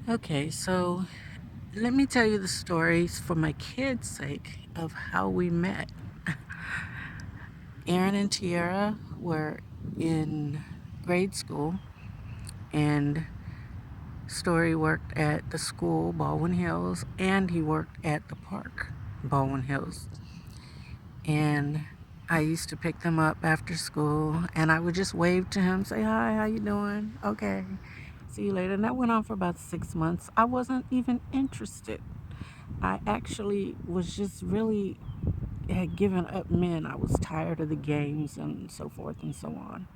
Okay, so let me tell you the stories for my kids' sake of how we met. Aaron and Tiara were in grade school, and Story worked at the school, Baldwin Hills, and he worked at the park, Baldwin Hills. And I used to pick them up after school, and I would just wave to him, say, "Hi, how you doing? Okay, see you later." And that went on for about 6 months. I wasn't even interested. I actually was just really had given up men. I was tired of the games and so forth and so on.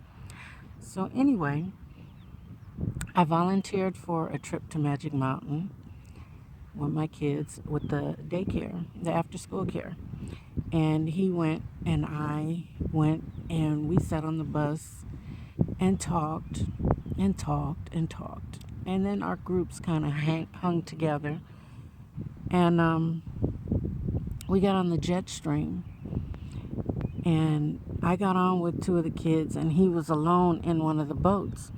So anyway, I volunteered for a trip to Magic Mountain with my kids with the daycare, the after school care. And he went and I went, and we sat on the bus and talked and talked and talked. And then our groups kind of hung together. And we got on the jet stream, and I got on with two of the kids, and he was alone in one of the boats.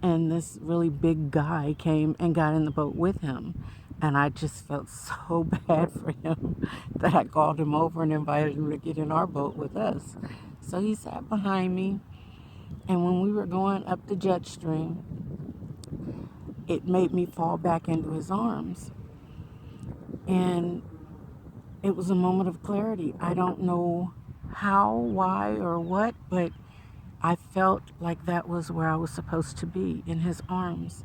And this really big guy came and got in the boat with him. And I just felt so bad for him that I called him over and invited him to get in our boat with us. So he sat behind me, and when we were going up the jet stream, it made me fall back into his arms. And it was a moment of clarity. I don't know how, why, or what, but I felt like that was where I was supposed to be, in his arms.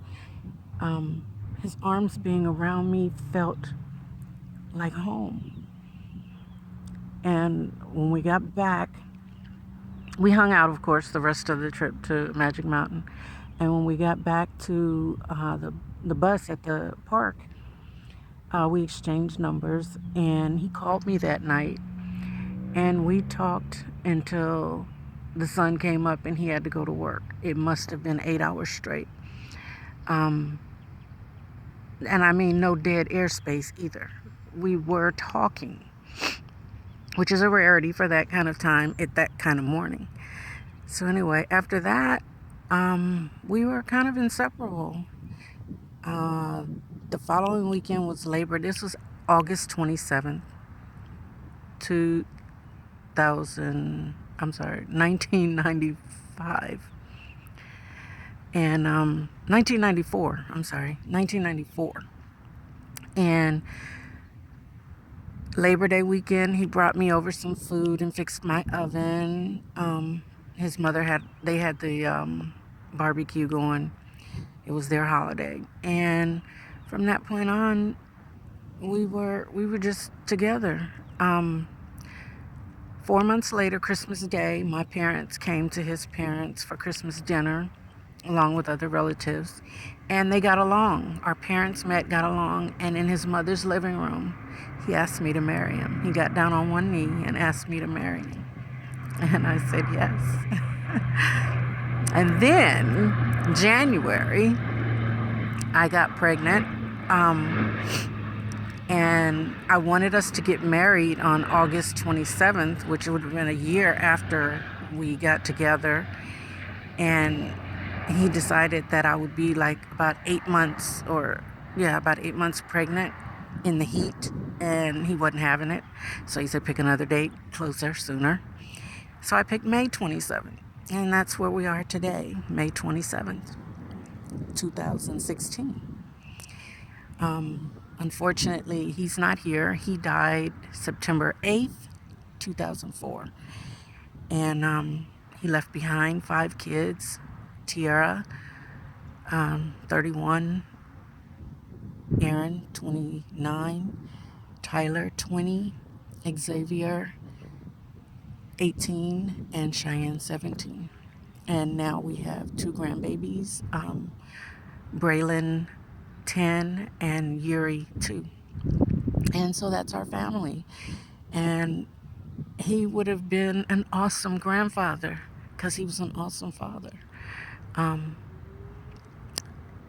His arms being around me felt like home. And when we got back, we hung out, of course, the rest of the trip to Magic Mountain. And when we got back to the bus at the park, we exchanged numbers, and he called me that night, and we talked until the sun came up and he had to go to work. It must have been 8 hours straight. Um, and I mean, no dead airspace either. We were talking, which is a rarity for that kind of time at that kind of morning. So anyway, after that, we were kind of inseparable. Uh, the following weekend was Labor. This was August 27th, 2000. I'm sorry, 1995. And 1994. I'm sorry, 1994. And Labor Day weekend, he brought me over some food and fixed my oven. His mother had the barbecue going. It was their holiday, and from that point on, we were just together. 4 months later, Christmas Day, my parents came to his parents for Christmas dinner, along with other relatives, and they got along. Our parents met, got along, and in his mother's living room, he asked me to marry him. He got down on one knee and asked me to marry him, and I said yes. And then, January, I got pregnant, and I wanted us to get married on August 27th, which would have been a year after we got together. And he decided that I would be like about 8 months, about 8 months pregnant in the heat, and he wasn't having it. So he said, pick another date closer, sooner. So I picked May 27th, and that's where we are today, May 27th, 2016. Unfortunately, he's not here. He died September 8th, 2004. And he left behind 5 kids: Tiara, 31, Aaron, 29, Tyler, 20, Xavier, 18, and Cheyenne, 17. And now we have 2 grandbabies, Braylon, 10, and Yuri, 2. And so that's our family. And he would have been an awesome grandfather because he was an awesome father. Um,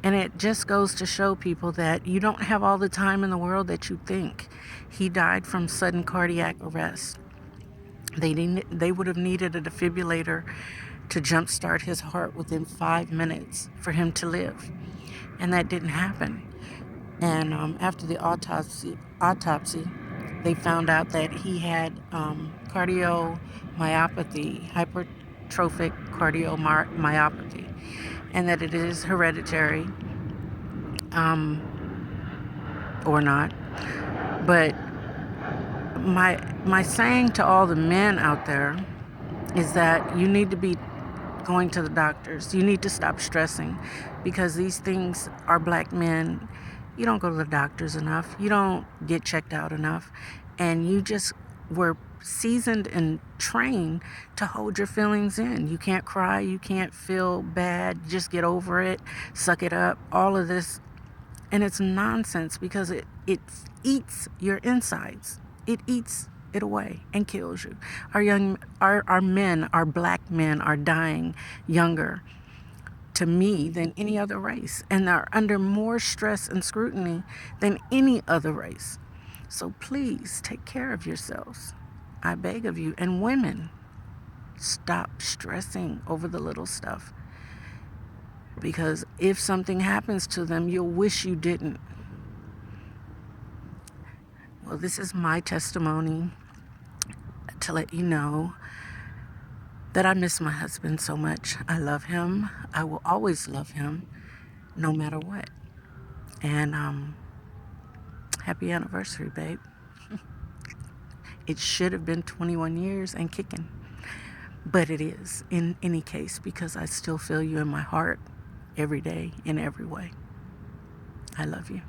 and it just goes to show people that you don't have all the time in the world that you think. He died from sudden cardiac arrest. They would have needed a defibrillator to jumpstart his heart within 5 minutes for him to live. And that didn't happen. And after the autopsy, they found out that he had cardiomyopathy, hypertrophic cardiomyopathy, and that it is hereditary, or not. But my saying to all the men out there is that you need to be going to the doctors. You need to stop stressing, because these things are black men. You don't go to the doctors enough. You don't get checked out enough. And you just were seasoned and trained to hold your feelings in. You can't cry. You can't feel bad. Just get over it. Suck it up. All of this. And it's nonsense, because it eats your insides. It eats it away and kills you. Our men, our black men, are dying younger, to me, than any other race, and are under more stress and scrutiny than any other race. So please take care of yourselves, I beg of you. And women, stop stressing over the little stuff, because if something happens to them, you'll wish you didn't. Well, this is my testimony to let you know that I miss my husband so much. I love him. I will always love him, no matter what. And happy anniversary, babe. It should have been 21 years and kicking, but it is, in any case, because I still feel you in my heart every day, in every way. I love you.